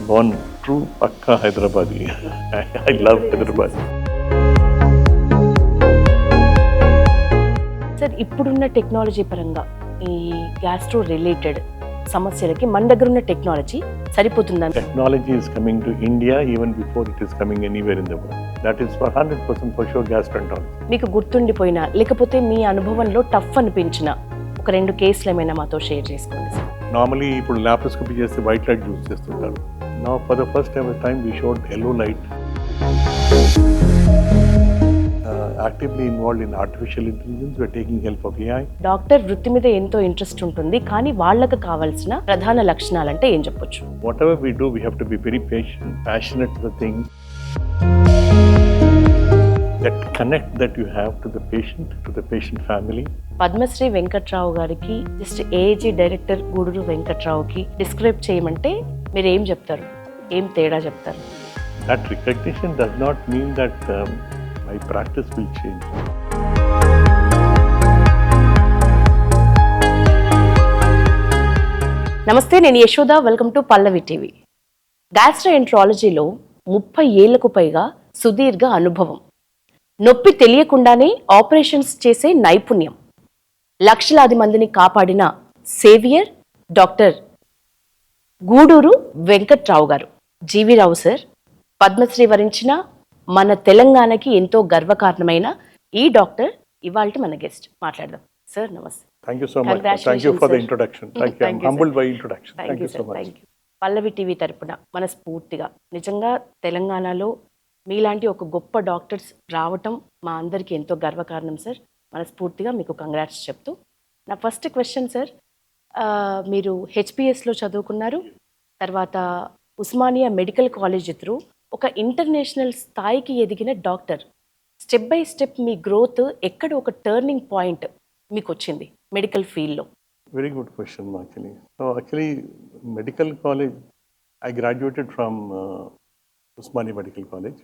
born true Pakka Hyderabadi. I love Hyderabad. Sir ఇప్పుడున్న technology పరంగా ఈ గ్యాస్ట్రో రిలేటెడ్ సమస్యలకి మన దగ్గర ఉన్న టెక్నాలజీ సరిపోతుందా? Technology is coming to India even before it is coming anywhere in the world. That is for 100% for sure gastroenterology. మీకు గుర్తుండిపోయిన లేకపోతే మీ అనుభవంలో టఫ్ అనిపించిన ఒక 2 కేసులు ఏమైనా మాతో షేర్ చేసుకోండి సార్. Normally ఇప్పుడు లాప్రోస్కోపీ చేస్తే వైట్ లైట్ యూజ్ చేస్తుంటారు. Now for the first ever time we showed yellow light. Actively involved in artificial intelligence, we are taking help of AI. Doctor వృత్తి మీద ఎంతో ఇంట్రెస్ట్ ఉంటుంది, కానీ వాళ్ళకి కావాల్సిన ప్రధాన లక్షణాలు అంటే ఏం చెప్పొచ్చు? Whatever we do, we have to be very patient, passionate to the thing. That connect that you have to the patient family. Padmashri Venkatrao గారికి జస్ట్ ఏఐజీ డైరెక్టర్ గూడూరు వెంకట్రావుకి డిస్క్రైబ్ చేయమంటే మీరు ఏం చెప్తారు? ఏం తేడా చెప్తారు? That recognition does not mean that my practice will change. Namaste, నేను Yashoda. Welcome to Pallavi TV. గ్యాస్ట్రోఎంట్రాలజీలో 30 ఏళ్లకు పైగా సుదీర్ఘ అనుభవం, నొప్పి తెలియకుండానే ఆపరేషన్స్ చేసే నైపుణ్యం, లక్షలాది మందిని కాపాడిన సేవియర్ డాక్టర్ గూడూరు వెంకట్రావు గారు. జీవి రావు సార్, పద్మశ్రీ వరించిన మన తెలంగాణకి ఎంతో గర్వకారణమైన ఈ డాక్టర్ ఇవాల్టి మన గెస్ట్. మాట్లాడదాం సార్. నమస్తే. Thank you so much. Thank you for the introduction. Thank you. I'm humbled by introduction. Thank you so much. Pallavi TV తరపున మనస్ఫూర్తిగా నిజంగా తెలంగాణలో మీలాంటి ఒక గొప్ప డాక్టర్స్ రావటం మా అందరికీ ఎంతో గర్వకారణం సార్. మనస్ఫూర్తిగా మీకు కంగ్రాట్స్ చెప్తూ నా ఫస్ట్ క్వశ్చన్ సార్, మీరు హెచ్పిఎస్లో చదువుకున్నారు, తర్వాత ఉస్మానియా మెడికల్ కాలేజ్ త్రూ ఒక ఇంటర్నేషనల్ స్థాయికి ఎదిగిన doctor. Step by step me growth ఎక్కడ ఒక టర్నింగ్ పాయింట్ మీకు వచ్చింది మెడికల్ ఫీల్డ్లో? Very good question, actually. So, actually, medical college, I graduated from Usmania Medical College.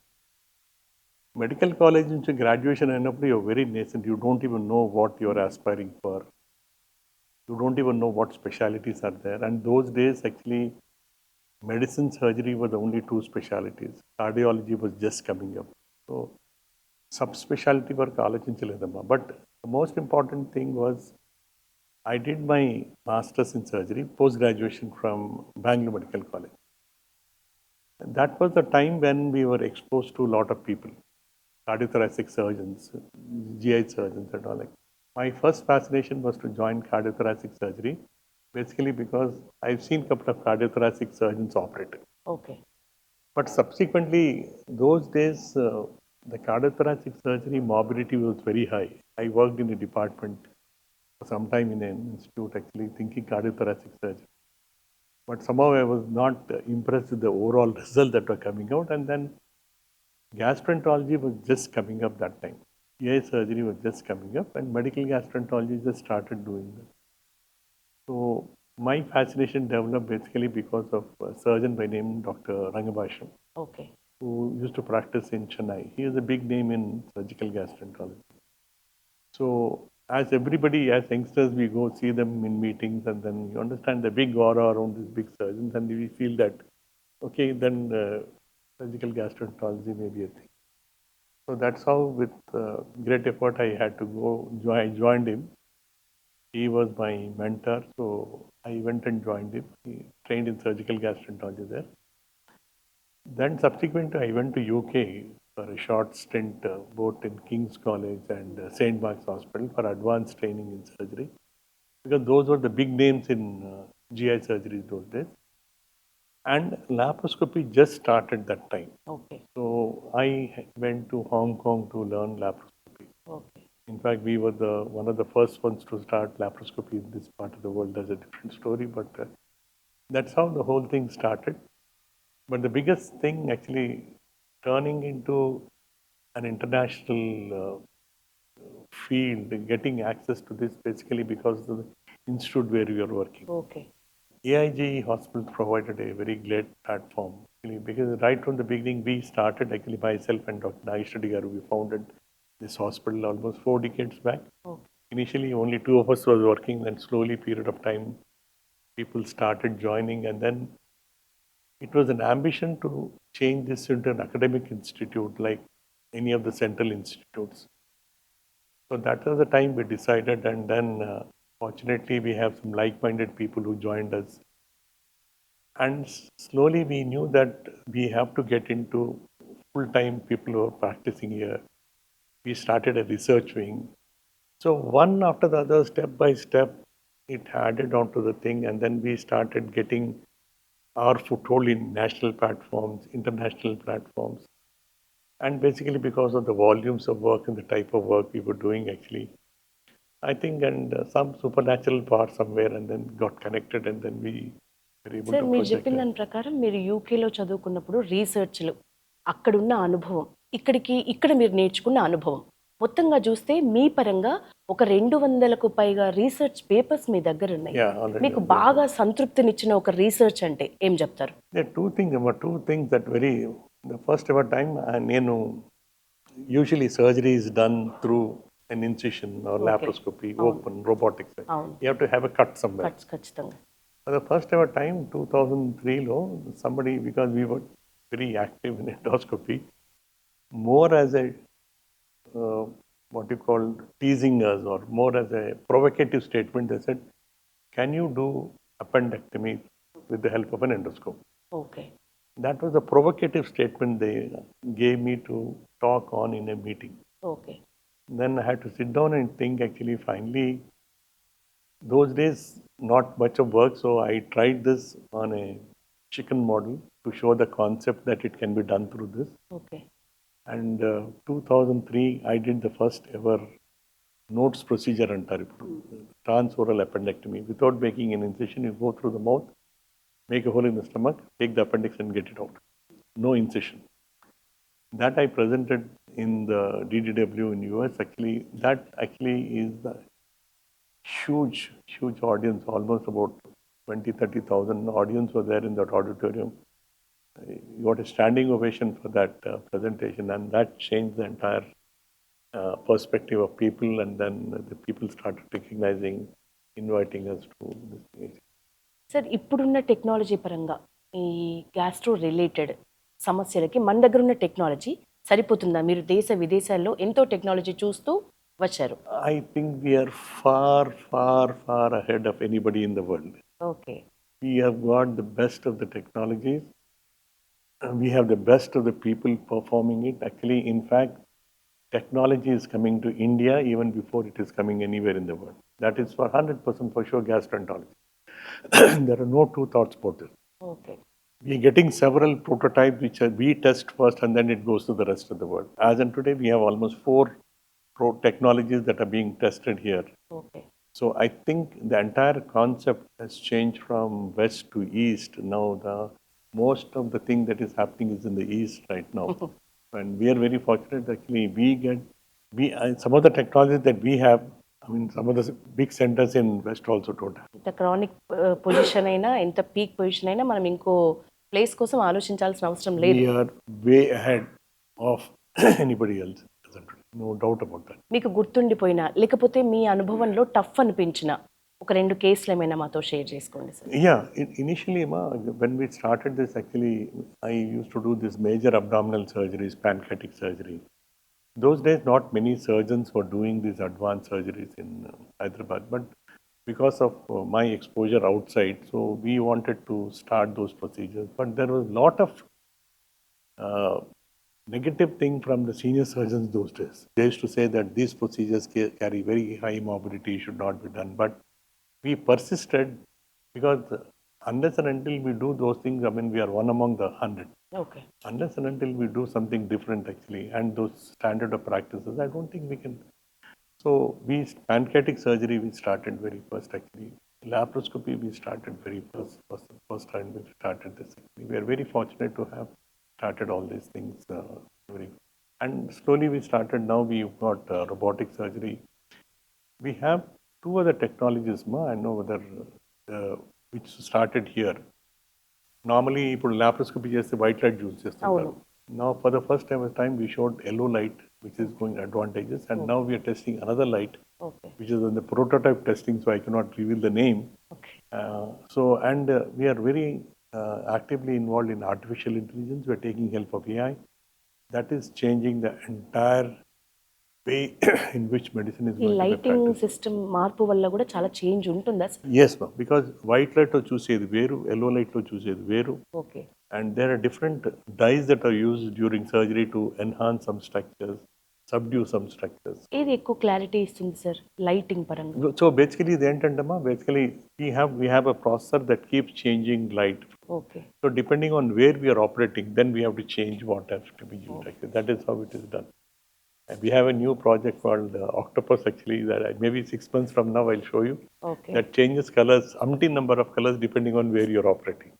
Medical college into graduation, you're very nascent. You don't even know what you're aspiring for. You don't even know what specialties are there. And those days, actually, medicine, surgery were the only 2 specialties. Cardiology was just coming up. So, subspecialty work ఆలోచించలేదమ్మా. But the most important thing was I did my master's in surgery, post-graduation from Bangalore Medical College. And that was the time when we were exposed to a lot of people, cardiothoracic surgeons, GI surgeons and all that. My first fascination was to join cardiothoracic surgery, basically because I've seen a couple of cardiothoracic surgeons operate. Okay. But subsequently, those days, the cardiothoracic surgery morbidity was very high. I worked in a department for some time in an institute, actually thinking cardiothoracic surgery. But somehow I was not impressed with the overall result that were coming out. And then gastroenterology was just coming up that time. GI surgery was just coming up, and medical gastroenterology just started doing that. So my fascination developed basically because of a surgeon by name Dr. Rangabasham. Okay. Who used to practice in Chennai. He is a big name in surgical gastroenterology. So, as everybody, as youngsters, we go see them in meetings, and then you understand the big aura around these big surgeons, and we feel that, okay, then surgical gastroenterology may be a thing. So, that's how, with great effort, I had to go. I joined him. He was my mentor, so I went and joined him. He trained in surgical gastroenterology there. Then subsequently, I went to UK for a short stint, both in King's College and St. Mark's Hospital for advanced training in surgery, because those were the big names in GI surgery those days. And laparoscopy just started that time. Okay. So I went to Hong Kong to learn laparoscopy. Okay. In fact, we were one of the first ones to start laparoscopy in this part of the world. That's a different story, but that's how the whole thing started. But the biggest thing actually turning into an international field, getting access to this basically because of the institute where we are working. Okay. AIG Hospitals provided a very great platform, because right from the beginning we started, actually myself and Dr. Nagesh Reddy Garu, we founded this hospital almost 4 decades back. Okay. Initially only 2 of us was working, then slowly period of time people started joining, and then It was an ambition to change this into an academic institute like any of the central institutes. So that was the time we decided, and then fortunately we have some like-minded people who joined us. And slowly we knew that we have to get into full-time people who are practicing here. We started a research wing. So one after the other, step by step, it added on to the thing, and then we started getting our foothold in national platforms, international platforms. And basically because of the volumes of work and the type of work we were doing actually, I think, and some supernatural power somewhere, and then got connected, and then we were able sir to మీరు project చెప్పిన that. దాని ప్రకారం మీరు యూకేలో చదువుకున్నప్పుడు రీసెర్చ్లు అక్కడున్న అనుభవం ఇక్కడ మీరు నేర్చుకున్న అనుభవం మొత్తంగా చూస్తే మీ పరంగా ఒక 200కు పైగా రీసెర్చ్ పేపర్స్ మీ దగ్గర ఉన్నాయి. Yeah, already. మీకు బాగా సంతృప్తినిచ్చిన ఒక రీసెర్చ్ అంటే ఏం చెప్తారు? There are two things that very, the first ever time, నేను usually surgery is done through an incision or laparoscopy, open, robotics. You have to have a cut somewhere. ఖచ్చితంగా. For the first ever time, 2003 lo, somebody, because we were very active in endoscopy, more as a what you call teasing us, or more as a provocative statement, they said, can you do appendectomy with the help of an endoscope? Okay. That was a provocative statement they gave me to talk on in a meeting. Okay. Then I had to sit down and think, actually, finally, those days, not much of work, so I tried this on a chicken model to show the concept that it can be done through this. Okay. And 2003, I did the first ever notes procedure antaru, transoral appendectomy. Without making an incision, you go through the mouth, make a hole in the stomach, take the appendix and get it out. No incision. That I presented in the DDW in US. Actually, that actually is the huge audience, almost about 20,000-30,000 audience were there in that auditorium. You got a standing ovation for that presentation, and that changed the entire perspective of people, and then the people started recognizing, inviting us to this stage. Sir ఇప్పుడున్న technology పరంగా ఈ gastro related సమస్యలకి మన దగ్గర ఉన్న technology సరిపోతుందా? మీరు దేశ విదేశాల్లో ఎంతో టెక్నాలజీ చూస్తూ వచ్చారు. I think we are far ahead of anybody in the world. Okay. We have got the best of the technologies. We have the best of the people performing it. Actually, in fact, technology is coming to India even before it is coming anywhere in the world. That is for 100% for sure gastroenterology. There are no two thoughts about it. Okay. We are getting several prototypes which we test first, and then it goes to the rest of the world. As in today, we have almost 4 technologies that are being tested here. Okay. So I think the entire concept has changed from west to east. Now most of the thing that is happening is in the east right now. And we are very fortunate actually. Some of the technologies that we have, I mean, some of the big centers in west also don't have. ఇంత chronic position అయినా ఎంత peak position అయినా మనం ఇంకో place కోసం ఆలోచించాల్సిన అవసరం లేదు. We are way ahead of anybody else. No doubt about that. మీకు గుర్తుండిపోయినా లేకపోతే మీ అనుభవంలో టఫ్ అనిపించిన ఒక 2 కేసులు ఏమైనా మాతో షేర్ చేసుకోండి sir. Yeah, initially, when we started this, actually, I used to do this major abdominal surgeries, pancreatic surgery. Those days, not many surgeons were doing these advanced surgeries in Hyderabad, but because of my exposure outside, so we wanted to start those procedures. But there was a lot of negative thing from the senior surgeons those days. They used to say that these procedures carry very high morbidity, should not be done. But we persisted because unless and until we do those things, I mean, we are one among the 100. Okay. Unless and until we do something different actually, and those standard of practices, I don't think we can. So pancreatic surgery we started very first actually. Laparoscopy we started very first time we started this. We are very fortunate to have started all these things. And slowly we started, now we've got robotic surgery. We have 2 other technologies, I know whether which started here. Normally, ఇప్పుడు laparoscopy చేస్తే white light use చేస్తుంటారు. Now, for the first time, we showed yellow light, which is going advantages, and now we are testing another light, which is in the prototype testing, so I cannot reveal the name. Okay. So, and we are very actively involved in artificial intelligence. We're taking help of AI. That is changing the entire way in which medicine is ఈ going to be lighting practiced. System మార్పు వల్ల కూడా చాలా change ఉంటుందా sir? Yes, ma'am. Because white light lo చూసేది వేరు, yellow light lo చూసేది వేరు. Okay. And there are different dyes that are used during surgery to enhance some structures, subdue some structures. ఏది ఎక్కువ క్లారిటీ ఇస్తుంది సార్ లైటింగ్ పరంగా? So basically, the ఏంటంటమ్మా, basically we have a processor that keeps changing light. Okay. So depending on where we are operating, then we have to change what has to be used. Actually, that is how it is done. And we have a new project called Octopus. Actually, that maybe 6 months from now I'll show you. Okay. That changes colors, umpteen number of colors depending on where you're operating.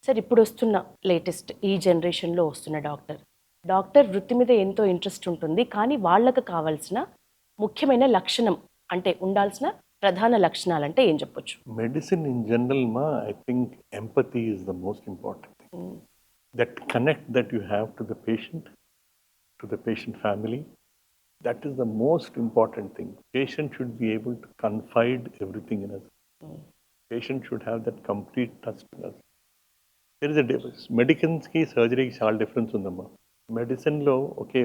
Sir ఇప్పుడు వస్తున్న latest ఈ జనరేషన్లో వస్తున్న doctor వృత్తి మీద ఎంతో interest ఉంటుంది, కానీ వాళ్ళకు కావాల్సిన ముఖ్యమైన లక్షణం అంటే ఉండాల్సిన ప్రధాన లక్షణాలు అంటే ఏం చెప్పొచ్చు? Medicine in general, I think empathy is the most important thing. That connect that you have to the patient family, that is the most important thing. Patient should be able to confide everything in us. Patient should have that complete trust in us. There is a difference. Medicines ki surgery ki చాలా difference ఉందమ్మా. మెడిసిన్లో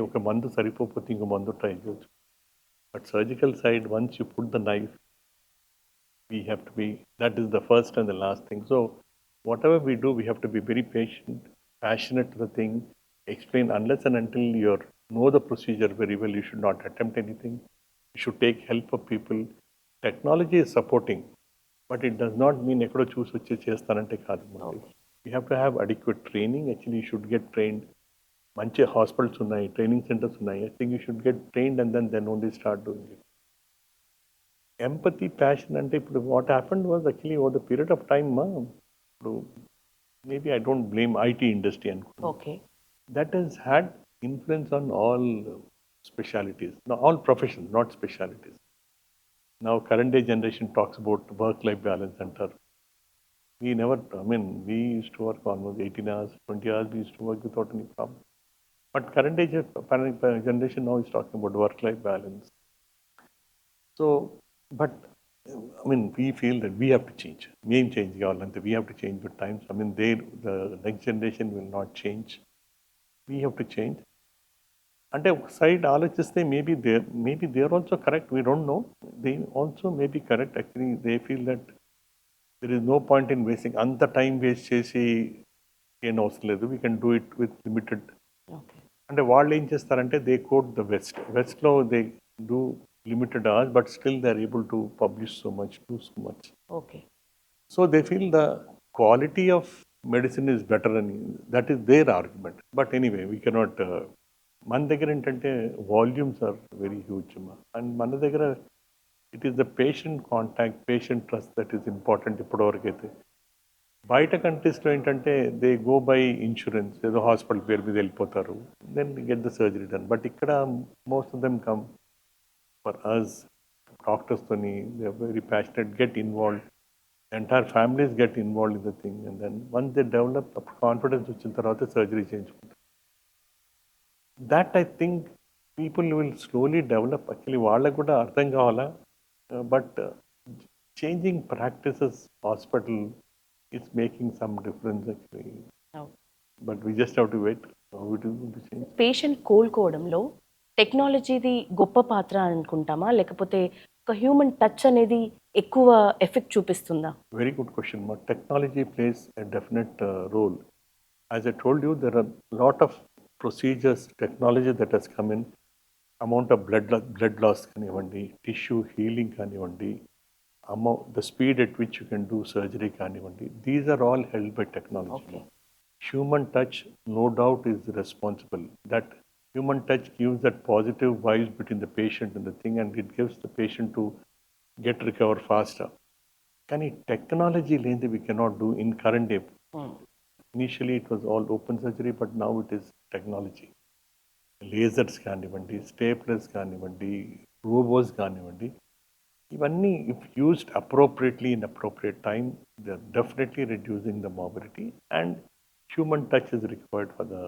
ఒక మందు సరిపోతే ఇంకో మందు try చేయొచ్చు. But surgical side once you put the knife, we have to be, that is the first and the last thing. So whatever we do, we have to be very patient, passionate to the thing, explain. Unless and until you know the procedure very well, you should not attempt anything. You should take help of people. Technology is supporting, but it does not mean ekkado choose vachi chestarante kaadu. You have to have adequate training. Actually, you should get trained. మంచి hospitals ఉన్నాయి, training centres ఉన్నాయి. I think you should get trained and then only start doing it. Empathy, passion అంటే ఇప్పుడు what happened was actually over the period of time, ఇప్పుడు maybe I don't blame IT industry అనుకో. Okay. That has had influence on all specialities, all professions, not specialities. Now current day generation talks about work life balance అంటారు. We used to work almost 18 hours, 20 hours, we used to work without any problem. But current age generation now is talking about work-life balance. So, but we feel that we have to change. Main change, we have to change with times. The next generation will not change. We have to change. And a side ఆలోచిస్తే maybe they are also correct. We don't know. They also may be correct. Actually, they feel that there is no point in wasting అంత time waste చేసి ఏం అవసరం లేదు. We can do it with limited. అంటే వాళ్ళు ఏం చేస్తారంటే they quote the వెస్ట్లో they do limited hours, but still they are able to publish so much, do so much. Okay. So they feel the quality of medicine is better అని, that is their argument. But anyway we cannot. మన దగ్గర ఏంటంటే volumes are very huge అమ్మా. And మన దగ్గర it is the patient contact, patient trust that is important. ఇప్పటివరకు అయితే బయట కంట్రీస్లో ఏంటంటే దే గో బై ఇన్సూరెన్స్, ఏదో హాస్పిటల్ పేరు మీద వెళ్ళిపోతారు, then get the surgery done. But ఇక్కడ most of them come for us, డాక్టర్స్తోని they are very passionate, get involved, entire families get involved in the thing. And then once they develop, confidence వచ్చిన తర్వాత surgery చేయించుకుంటారు. That I think people will slowly develop. Actually వాళ్ళకు కూడా అర్థం కావాలా. But changing practices, hospital is making some difference actually. But we just have to wait how it is going to change. Patient కోలుకోవడంలో టెక్నాలజీది గొప్ప పాత్ర అనుకుంటామా, లేకపోతే ఒక హ్యూమన్ టచ్ అనేది ఎక్కువ ఎఫెక్ట్ చూపిస్తుందా? Very good question. Technology plays a definite role. As I told you, there are a lot of procedures, technology that has come in. Amount of blood loss కానివ్వండి, టిష్యూ హీలింగ్ కానివ్వండి, the speed at which you can do surgery కానివ్వండి, these are all help by technology. Human touch no doubt is responsible. That human touch gives that positive vibes between the patient and the thing, and it gives the patient to get recover faster. కానీ technology లేనిది we cannot do in current day. Initially it was all open surgery, but now it is technology. Lasers కానివ్వండి, staplers కానివ్వండి, robots కానివ్వండి, ఇవన్నీ if used appropriately in appropriate time, they are definitely reducing the morbidity, and human touch is required for the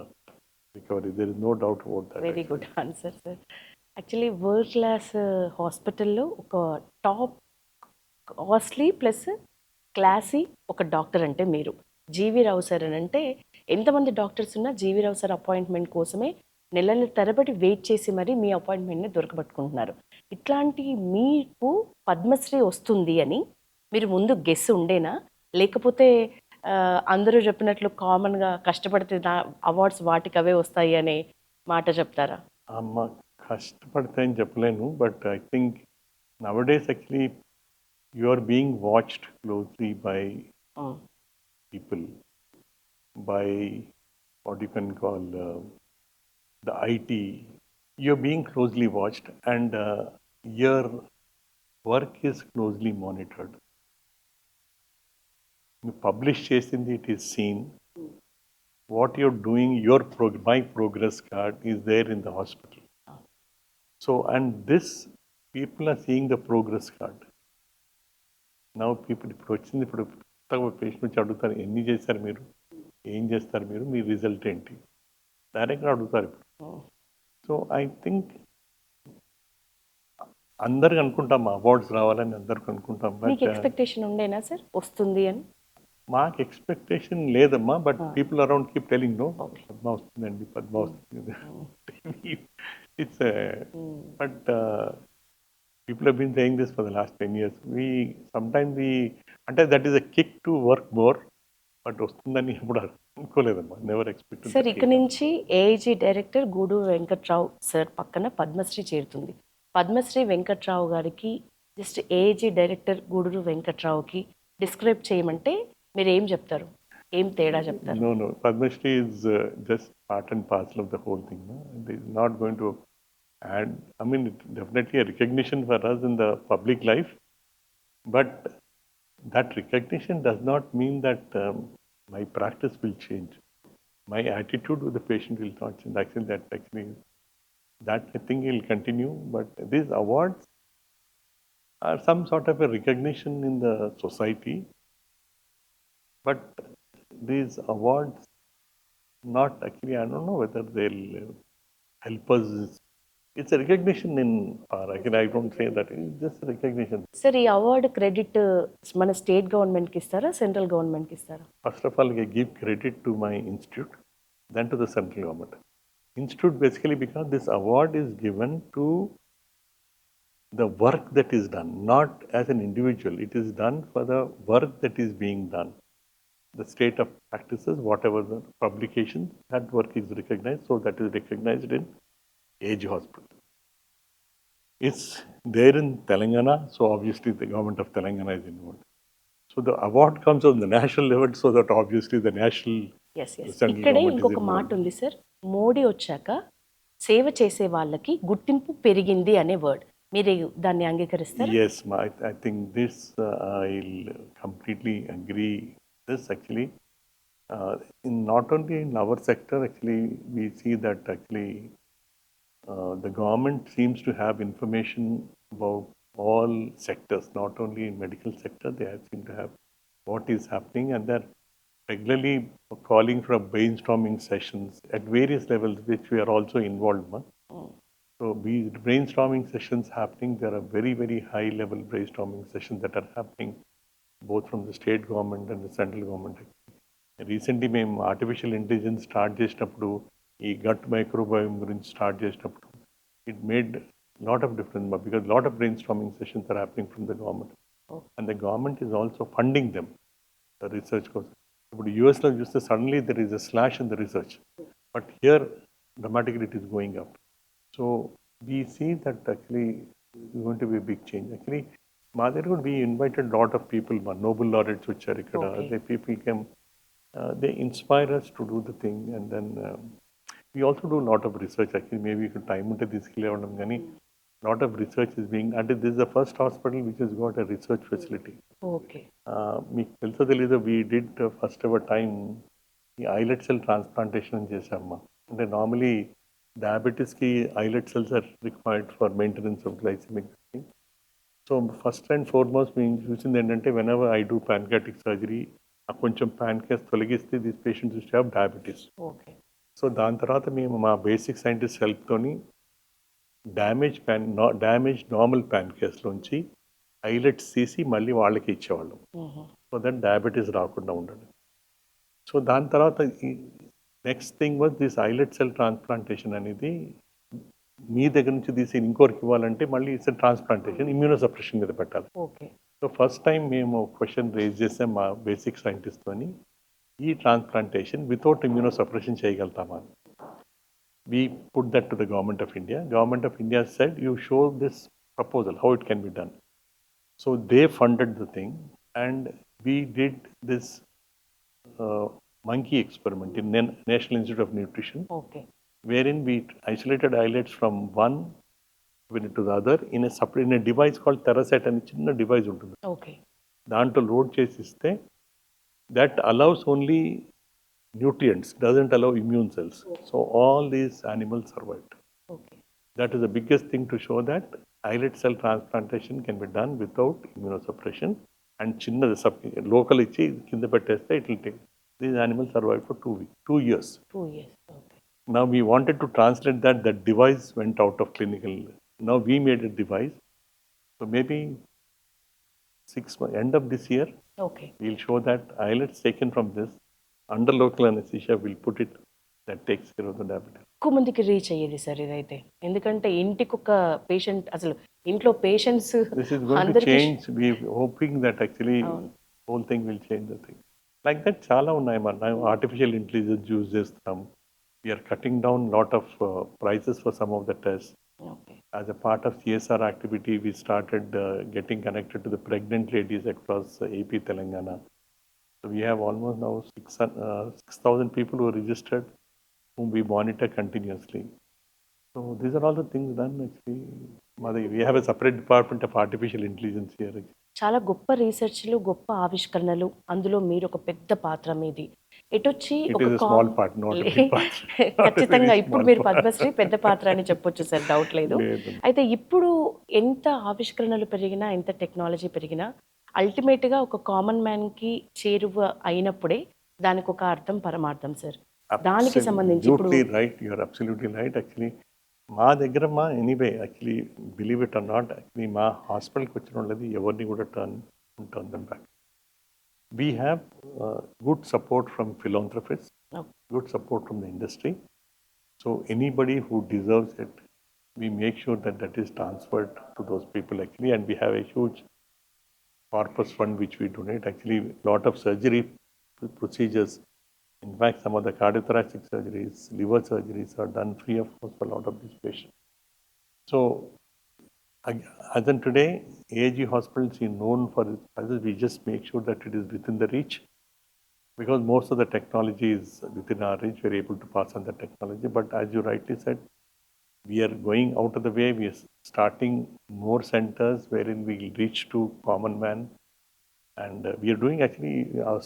recovery. There is no doubt about that. Very good answer sir. Actually world class హాస్పిటల్లో ఒక top costly plus classy ఒక doctor అంటే మీరు. జీవి Rao sir అని అంటే ఎంతమంది doctors ఉన్నా జీవి Rao sir appointment కోసమే నెలల తరబడి వెయిట్ చేసి మరి మీ అపాయింట్మెంట్ని దొరకబట్టుకుంటున్నారు. ఇట్లాంటి మీకు పద్మశ్రీ వస్తుంది అని మీరు ముందు గెస్ ఉండేనా? లేకపోతే అందరూ చెప్పినట్లు కామన్‌గా కష్టపడితే అవార్డ్స్ వాటికి అవే వస్తాయి అనే మాట చెప్తారా? అమ్మ కష్టపడితే అని చెప్పలేను. But I think nowadays actually you are being watched closely by hmm. people, by what you can call the IT. You're being closely watched, and your work is closely monitored. You publish చేసింది, it is seen. What you're doing, my progress card is there in the hospital. So, and this, people are seeing the progress card. Now people ఇప్పుడు వచ్చింది, ఇప్పుడు patient వచ్చి అడుగుతారు, ఎన్ని చేశారు మీరు, ఏం చేస్తారు మీరు, మీ రిజల్ట్ ఏంటి, డైరెక్ట్గా అడుగుతారు ఇప్పుడు. సో ఐ థింక్ అందరికి అనుకుంటాం అవార్డ్స్ రావాలని, అందరికి అనుకుంటాం. మీకు బట్ ఎక్స్పెక్టేషన్ ఉండేనా సార్ వస్తుంది అని? మాకు ఎక్స్పెక్టేషన్ లేదమ్మా. But people around keep telling no, Okay. Padma వస్తుందండి, పద్మ వస్తుంది. It's but people have been saying this for the last 10 years. Sometimes అంటే that is a kick to work more, but వస్తుందని ఎప్పుడు అనుకోలేదమ్మా. Never expected. సార్ ఇక్కడ నుంచి AIG director Guduru Venkatrao sir పక్కన పద్మశ్రీ చేరుతుంది. పద్మశ్రీ వెంకట్రావు గారికి జస్ట్ ఏఐజీ డైరెక్టర్ గూడూరు వెంకట్రావుకి డిస్క్రైబ్ చేయమంటే మీరు ఏం చెప్తారు? ఏం తేడా చెప్తారు? No, Padma Shri is just part and parcel of the whole thing. No? It is not going to add, I mean, it's definitely a recognition for us in the public life, but that recognition does not mean that my practice will change. My attitude with the patient will not change. That I think will continue, but these awards are some sort of a recognition in the society, but these awards not actually, I don't know whether they'll help us. It's a recognition in our, I don't say that, it's just a recognition. Sir ఈ award credit మన state గవర్నమెంట్కి ఇస్తారా, central గవర్నమెంట్కి ఇస్తారా? First of all, I give credit to my institute, then to the central government. Institute basically because this award is given to the work that is done, not as an individual. It is done for the work that is being done. The state of practices, whatever the publication, that work is recognized. So that is recognized in AIG Hospitals. It's there in Telangana, so obviously the government of Telangana is involved. So the award comes on the national level, so that obviously the national, yes the yes central ఇక్కడే government is ఇంకొక మాట involved. ఉంది sir, Modi వచ్చాక సేవ చేసే వాళ్ళకి గుర్తింపు పెరిగింది అనే వర్డ్, మీరు దాన్ని అంగీకరిస్తారా? Yes, I think this I'll completely agree. This actually, in not only in our sector, actually we see that actually the government seems to have information about all sectors, not only in medical sector. They seem to have what is happening, and they're regularly calling for brainstorming sessions at various levels, which we are also involved in. So these brainstorming sessions happening, there are very, very high level brainstorming sessions that are happening both from the state government and the central government. Recently మేము artificial intelligence start చేసినప్పుడు, ఈ gut microbiome గురించి start చేసినప్పుడు, it made lot of difference because lot of brainstorming sessions are happening from the government, and the government is also funding them the research కోసం. ఇప్పుడు యూఎస్లో చూస్తే suddenly there is a slash in the research, but here dramatically it is going up. So we see that actually is going to be big change. Actually మా దగ్గర కూడా we invited lot of people, మా Nobel laureates వచ్చారు ఇక్కడ. They people కెమ్, they inspire us to do the thing, and then we also do a lot of research. Actually, maybe you could time unte తీసుకెళ్ళేవాళ్ళం కానీ lot of research is being, and this is the first hospital which has got a research facility. Okay. మీకు తెలుసో తెలీదో, we did first ever time ఈ islet cell transplantation చేసామమ్మా. అంటే normally డయాబెటీస్కి islet cells are required for maintenance of glycemic. So first and foremost మేము చూసింది ఏంటంటే, when ever I do pancreatic surgery, కొంచెం ప్యాన్క్రియాస్ తొలగిస్తే this patients use to have diabetes. Okay. So దాని తర్వాత మేము మా బేసిక్ సైంటిస్ట్ హెల్ప్తోని డ్యామేజ్ నార్మల్ ప్యాన్క్రియాస్లోంచి ఐలెట్స్ తీసి మళ్ళీ వాళ్ళకి ఇచ్చేవాళ్ళం, సో దట్ డయాబెటీస్ రాకుండా ఉండండి. సో దాని తర్వాత next thing was this islet cell transplantation అనేది మీ దగ్గర నుంచి తీసి ఇంకోరికి ఇవ్వాలంటే మళ్ళీ ఇట్స్ ట్రాన్స్ప్లాంటేషన్ ఇమ్యూనో సప్రెషన్ మీద పెట్టాలి. ఓకే. సో ఫస్ట్ టైం మేము క్వశ్చన్ రేజ్ చేసాం మా బేసిక్ సైంటిస్ట్తోని, ఈ ట్రాన్స్ప్లాంటేషన్ వితౌట్ ఇమ్యూనో సప్రెషన్ చేయగలుగుతామా? We put that to the government of India. Government of India said, you show this proposal, how it can be done. So they funded the thing, and we did this monkey experiment in National Institute of Nutrition, okay. wherein we isolated islets from one unit to the other in a device called Therasat అని చిన్న device ఉంటుంది. Okay. దాంట్లో load చేసి ఇస్తే that allows only nutrients, doesn't allow immune cells. So all these animals survived. Okay. That is the biggest thing to show that islet cell transplantation can be done without immunosuppression. And చిన్నది local ఇచ్చి కింద పెట్టేస్తే it will take. These animals survive for 2 years. 2 years. Okay. Now we wanted to translate that. That device went out of clinical. Now we made a device. So maybe 6 months, end of this year, okay. we'll show that islets taken from this under local anesthesia, we'll put it, that takes care of the diabetes. ఎక్కువ మందికి reach అయ్యేది sir ఇదైతే. ఎందుకంటే ఇంటికి ఒక patient, అసలు ఇంట్లో patients This is going to అందరికి change. We're hoping that actually whole thing will change the thing. Like that, చాలా ఉన్నాయి మన artificial intelligence use చేస్తాం. We are cutting down lot of prices for some of the tests. Okay. As a part of CSR activity, we started getting connected to the pregnant ladies across AP Telangana. So we have almost now 6,000 people who are registered, whom we monitor continuously. So these are all the things done actually. Madhavi, we have a separate department of artificial intelligence here. చాలా గొప్ప రీసెర్చ్లు, గొప్ప ఆవిష్కరణలు, అందులో మీరు ఒక పెద్ద పాత్ర మీది. ఎటొచ్చి It ఒక is a small part, not a big part. Not a ఖచ్చితంగా very ఇప్పుడు small మీరు part. పద్మశ్రీ పెద్ద పాత్ర అని చెప్పొచ్చు సార్, డౌట్ లేదు. లేదు. అయితే ఇప్పుడు ఎంత ఆవిష్కరణలు పెరిగినా, ఎంత టెక్నాలజీ పెరిగినా, అల్టిమేట్గా ఒక కామన్ మ్యాన్కి చేరువ అయినప్పుడే దానికి ఒక అర్థం, పరమార్థం సార్. దానికి సంబంధించి ఇప్పుడు Absolutely right. You are absolutely right. Actually, మా దగ్గర anyway actually believe it or not, actually మా హాస్పిటల్కి వచ్చిన వాళ్ళది ఎవరిని కూడా turn them back. We have good support from philanthropist, good support from the industry. So anybody who deserves it, we make sure that that is transferred to those people actually, and we have a huge corpus fund which we donate. Actually, lot of surgery procedures, in fact some of the cardiothoracic surgeries, liver surgeries are done free of cost for a lot of these patients. So as in today, AIG Hospitals is known for its, we just make sure that it is within the reach, because most of the technology is within our reach. We are able to pass on the technology, but as you rightly said, we are going out of the way. We are starting more centers wherein we will reach to common man, and we are doing actually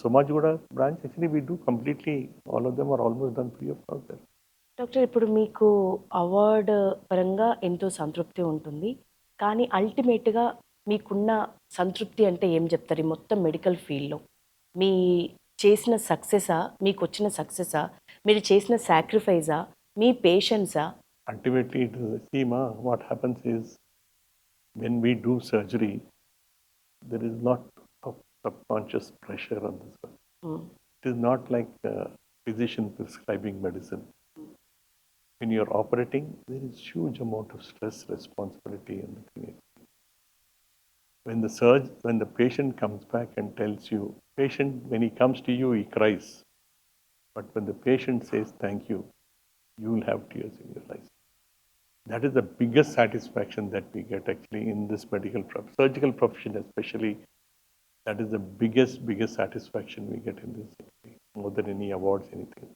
Somajugoda branch. Actually, we do completely. All of them are almost done free of cost there. Doctor, ఇప్పుడు మీకు award పరంగా ఎంతో సంతృప్తి ఉంటుంది, కానీ అల్టిమేట్గా మీకున్న సంతృప్తి అంటే ఏం చెప్తారు? ఈ మొత్తం మెడికల్ ఫీల్డ్లో మీ చేసిన సక్సెసా, మీకు వచ్చిన సక్సెసా, మీరు చేసిన సాక్రిఫైజా, మీ పేషెన్సా? Ultimately, it is, see, what happens is when we do surgery, there is lot of subconscious pressure on this one. It is not like a physician prescribing medicine. When you are operating, there is huge amount of stress, responsibility in the clinic. When the patient comes back and tells you, when he comes to you, he cries. But when the patient says thank you, you will have tears in your eyes. That is the biggest satisfaction that we get actually in this surgical profession especially. That is the biggest satisfaction we get in this, more than any awards, anything.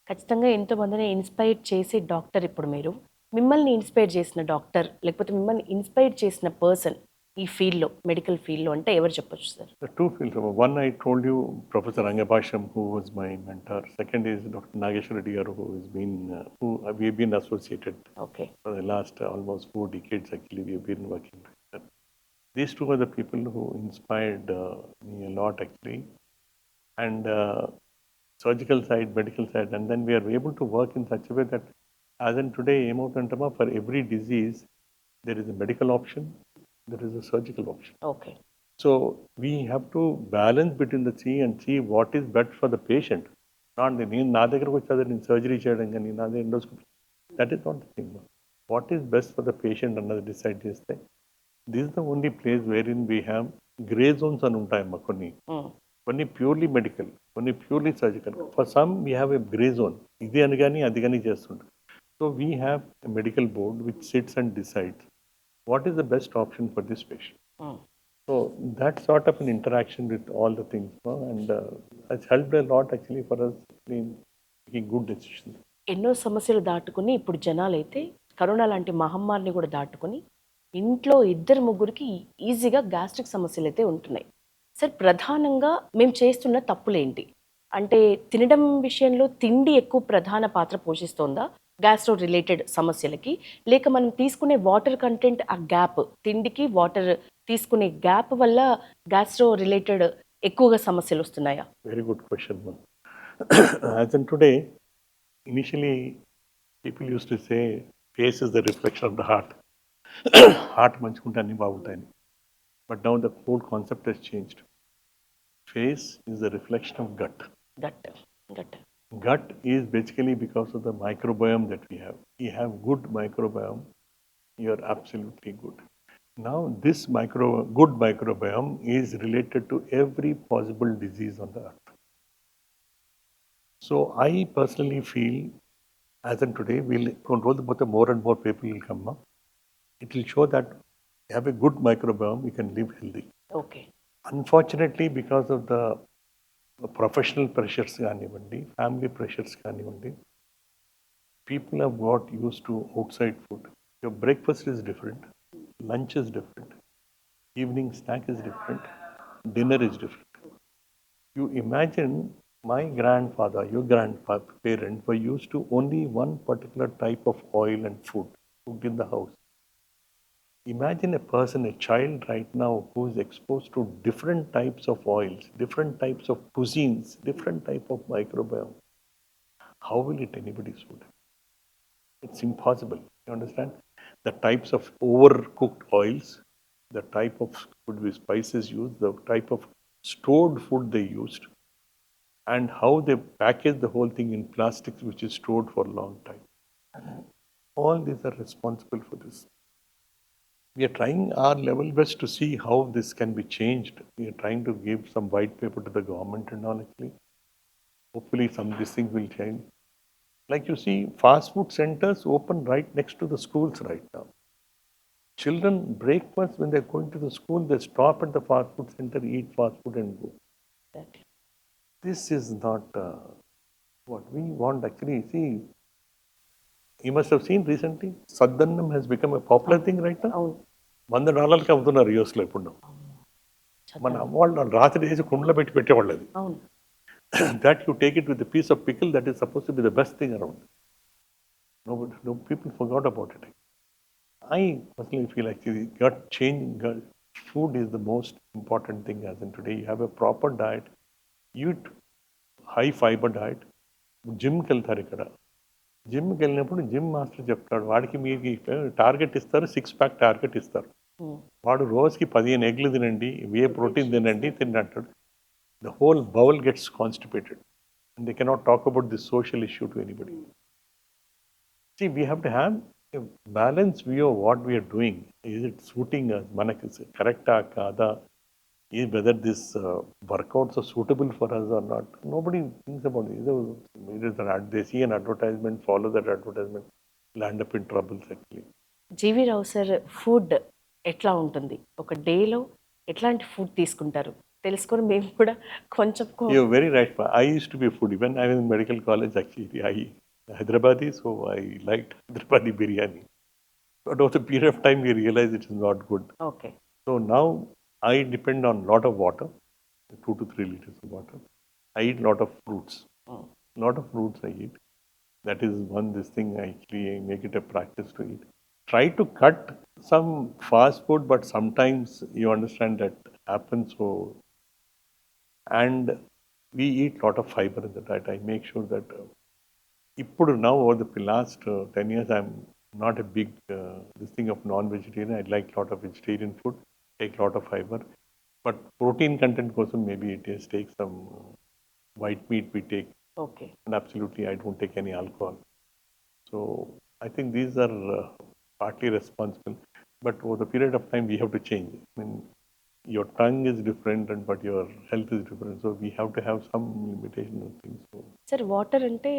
ఖచ్చితంగా ఎంతోమందిని inspire చేసే doctor. ఇప్పుడు మీరు మిమ్మల్ని inspire చేసిన doctor, లేకపోతే మిమ్మల్ని inspire చేసిన పర్సన్ ఈ ఫీల్డ్లో, మెడికల్ ఫీల్డ్లో అంటే ఎవరు చెప్పొచ్చు sir? The two fields. One, I told you, Professor Rangabasham, who was my mentor. Second is Dr. Nageshwar Reddy garu, who has been, we have been associated okay. for the last almost 4 decades. Actually, we have been working together. These two are the people who inspired me a lot actually, and surgical side, medical side, and then we are able to work in such a way that, as in today, for every disease, there is a medical option, there is a surgical option. Okay. So we have to balance between the two and see what is best for the patient. నేను నా దగ్గరకు వచ్చి నేను surgery చేయడం కానీ నాదే endoscopy that is not the thing. What is best for the patient అన్నది decide చేస్తే this is the only place where in we have grey zones అని ఉంటాయమ్మా కొన్ని. కొన్ని ప్యూర్లీ మెడికల్, కొన్ని purely surgical. For some we have a grey zone, ఇది అని కానీ అది కానీ చేస్తుంటారు. So we have a medical board which sits and decides what is the best option for this patient. So that sort of an interaction with all the things, and has helped a lot actually for us in making good decisions. ఎన్నో సమస్యలు దాటుకుని ఇప్పుడు జనాలైతే corona లాంటి మహమ్మారిని కూడా దాటుకుని ఇంట్లో ఇద్దరు ముగ్గురికి ఈజీగా గ్యాస్ట్రిక్ సమస్యలు అయితే ఉంటున్నాయి. సార్, ప్రధానంగా మేము చేస్తున్న తప్పులేంటి? అంటే తినడం విషయంలో తిండి ఎక్కువ ప్రధాన పాత్ర పోషిస్తోందా గ్యాస్ట్రో రిలేటెడ్ సమస్యలకి, లేక మనం తీసుకునే వాటర్ కంటెంట్, ఆ గ్యాప్, తిండికి వాటర్ తీసుకునే గ్యాప్ వల్ల గ్యాస్ట్రో రిలేటెడ్ ఎక్కువగా సమస్యలు వస్తున్నాయా? Very good question, man. As in today, initially people used to say face is the reflection of the heart. Heart మంచుకుంటే అన్ని బాగుంటాయని. But now the whole concept has changed. Face is the reflection of gut. Gut is basically because of the microbiome that we have. We have good microbiome, you're absolutely good. Now this good microbiome is related to every possible disease on the earth. So I personally feel, as in today, we'll control the more and more people will come up. It will show that you have a good microbiome, you can live healthy. Okay. Unfortunately, because of the professional pressures కానివ్వండి, family pressures కానివ్వండి, people have got used to outside food. Your breakfast is different, lunch is different, evening snack is different, dinner is different. You imagine my grandfather, your grandparents were used to only one particular type of oil and food cooked in the house. Imagine a person, a child right now who is exposed to different types of oils, different types of cuisines, different type of microbiome. How will it anybody suit? It's impossible. You understand? The types of overcooked oils, the type of could be spices used, the type of stored food they used, and how they package the whole thing in plastics which is stored for a long time. All these are responsible for this. We are trying our level best to see how this can be changed. We are trying to give some white paper to the government and all actually. Hopefully this thing will change. Like you see, fast food centers open right next to the schools right now. Children breakfast when they're going to the school, they stop at the fast food center, eat fast food and go. This is not what we want actually. See, you must have seen recently, Saddannam has become a popular thing right now. $100కి అమ్ముతున్నారు యూఎస్లో ఇప్పుడు. మన అమ్మవాళ్ళు రాత్రి వేసి కుండలో పెట్టేవాళ్ళు అది. That you take it with a piece of pickle, that is supposed to be the best thing around. No people forgot about it. I personally feel actually food is the most important thing as in today. You have a proper diet, eat high fiber diet, జిమ్కి వెళ్తారు ఇక్కడ. జిమ్కి వెళ్ళినప్పుడు gym master చెప్తాడు వాడికి మీకు target ఇస్తారు, 6-pack target ఇస్తారు. వాడు రోజుకి 15 ఎగ్లు తినండి, ప్రోటీన్ తినండి అంటాడు. The whole bowl gets constipated and they cannot talk about this social issue to anybody. See, we have to have a balanced view of what we are doing. Is it suiting us? Manaki correct kada? Is whether this workouts are suitable for us or not? Nobody thinks about it. They see an advertisement, follow that advertisement, land up in troubles actually. GV Rao sir, food ఎట్లా ఉంటుంది? ఒక డేలో ఎట్లాంటి food తీసుకుంటారు తెలుసుకొని మేము కూడా కొంచెం. You're very right. I used to be a foodie when I was in medical college actually. I Hyderabadi, so I liked Hyderabadi biryani. But over a period of time, we realized it is not good. Okay. So now I depend on a lot of water, 2 to 3 liters of water. I eat a lot of fruits. Lot of fruits I eat. That is this thing I actually make it a practice to eat. Try to cut some fast food, but sometimes you understand that happens. So, and we eat a lot of fiber in the diet. I make sure that now over the last 10 years, I'm not a big this thing of non-vegetarian. I like a lot of vegetarian food, take a lot of fiber. But protein content కోసం maybe it is take some white meat we take okay. and absolutely I don't take any alcohol. So I think these are partly responsible, but over the period of time we have to change. I mean, your tongue is different, but your health is different. So we have to have some limitation of things. So sir water అంటే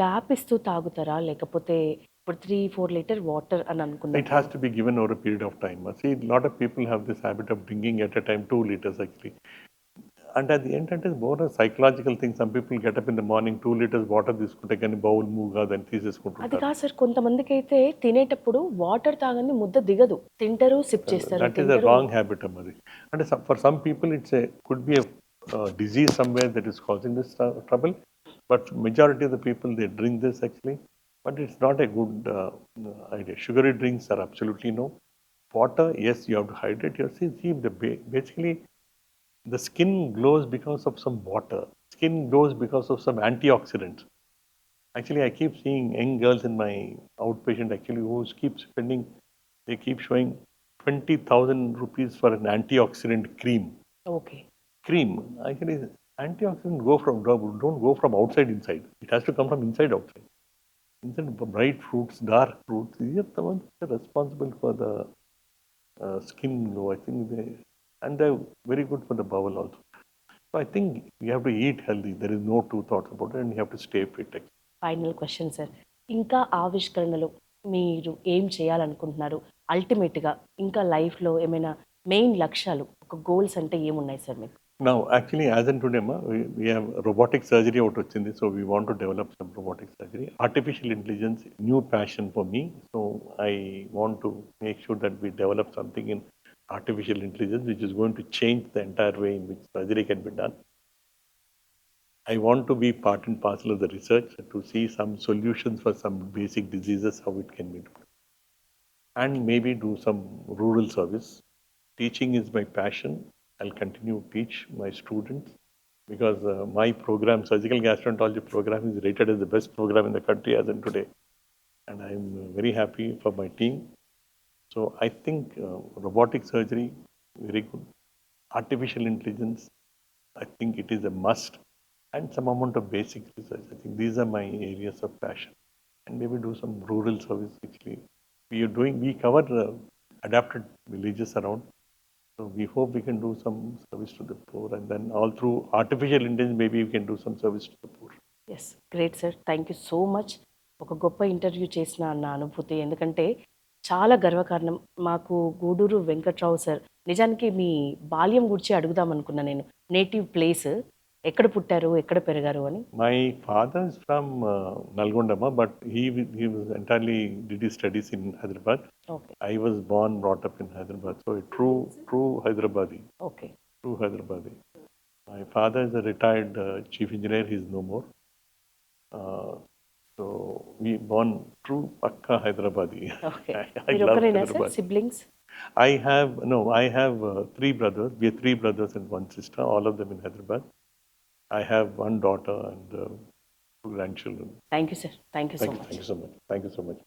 gap ఇస్తూ తాగుతారా? లేకపోతే ఇప్పుడు 3, 4 litre water అని it అనుకున్నప్పుడు has to be given over a period of time. See, a lot of people have this habit of drinking at a time 2 liters actually. And at the end, it is more a psychological thing. Some people get up in the morning, 2 liters water తీసుకుంటే కానీ bowl move కాదని అది తీసేసుకుంటుంటారు. కాదు sir, కొంతమందికైతే తినేటప్పుడు water తాగంది ముద్ద దిగదు. తింటారు, SIP చేస్తారు. That is a wrong habit, Amari. And for some people, could be a disease somewhere that is causing this trouble. But majority of the people, they drink this actually. But it's not a good idea. Sugary drinks are absolutely no. Water, yes, you have to hydrate yourself. See, basically, the skin glows because of some water. Skin glows because of some antioxidants. Actually, I keep seeing young girls in my outpatient actually who they keep showing 20,000 rupees for an antioxidant cream. Okay. Cream, actually, antioxidants don't go from outside inside. It has to come from inside outside. Inside bright fruits, dark fruits, these are the ones that are responsible for the skin glow. I think they're very good for the bowel also. So I think you have to eat healthy. There is no two thoughts about it, and you have to stay fit. Final question sir. ఇంకా ఆవిష్కరణలు మీరు ఏం చేయాలనుకుంటున్నారు? అల్టిమేట్‌గా ఇంకా లైఫ్‌లో ఏమైనా main లక్ష్యాలు, ఒక గోల్స్ అంటే ఏమున్నాయి సార్ మీకు? Now, actually, as in today, we have robotic surgery out వచ్చింది. So we want to develop some robotic surgery. Artificial intelligence, new passion for me. So I want to make sure that we develop something in artificial intelligence, which is going to change the entire way in which surgery can be done. I want to be part and parcel of the research to see some solutions for some basic diseases, how it can be done. And maybe do some rural service. Teaching is my passion. I'll continue to teach my students because my program, surgical gastroenterology program, is rated as the best program in the country as in today. And I'm very happy for my team. So I think robotic surgery, very good. Artificial intelligence, I think it is a must. And some amount of basic research. I think these are my areas of passion. And maybe do some rural service actually. We cover adapted villages around. So we hope we can do some service to the poor, and then all through artificial intelligence, maybe we can do some service to the poor. Yes, great sir. Thank you so much. ఒక గొప్ప interview చేసిన నా అనుభూతి. ఎందుకంటే చాలా గర్వకారణం. మాకు Gudur Venkatrao sir, నిజానికి మీ బాల్యం గురించి అడుగుదాం అనుకున్నా నేను. నేటివ్ ప్లేస్ ఎక్కడ పుట్టారు, ఎక్కడ పెరిగారు అని? My father is from Nalgonda, but he was entirely did his studies in Hyderabad. Okay. I was born, brought up in Hyderabad, so a true Hyderabadi. Okay. True Hyderabadi. My father is a retired chief engineer. He's no more. So we born true Pakka Hyderabadi. ఓకే. I మీరు love ఒకరేనా sir Hyderabad. Siblings? I have 3 brothers. We have 3 brothers and 1 sister, all of them in Hyderabad. I have 1 daughter and 2 grandchildren. Thank you sir. Thank you so Thank much. you so much. Thank you so much.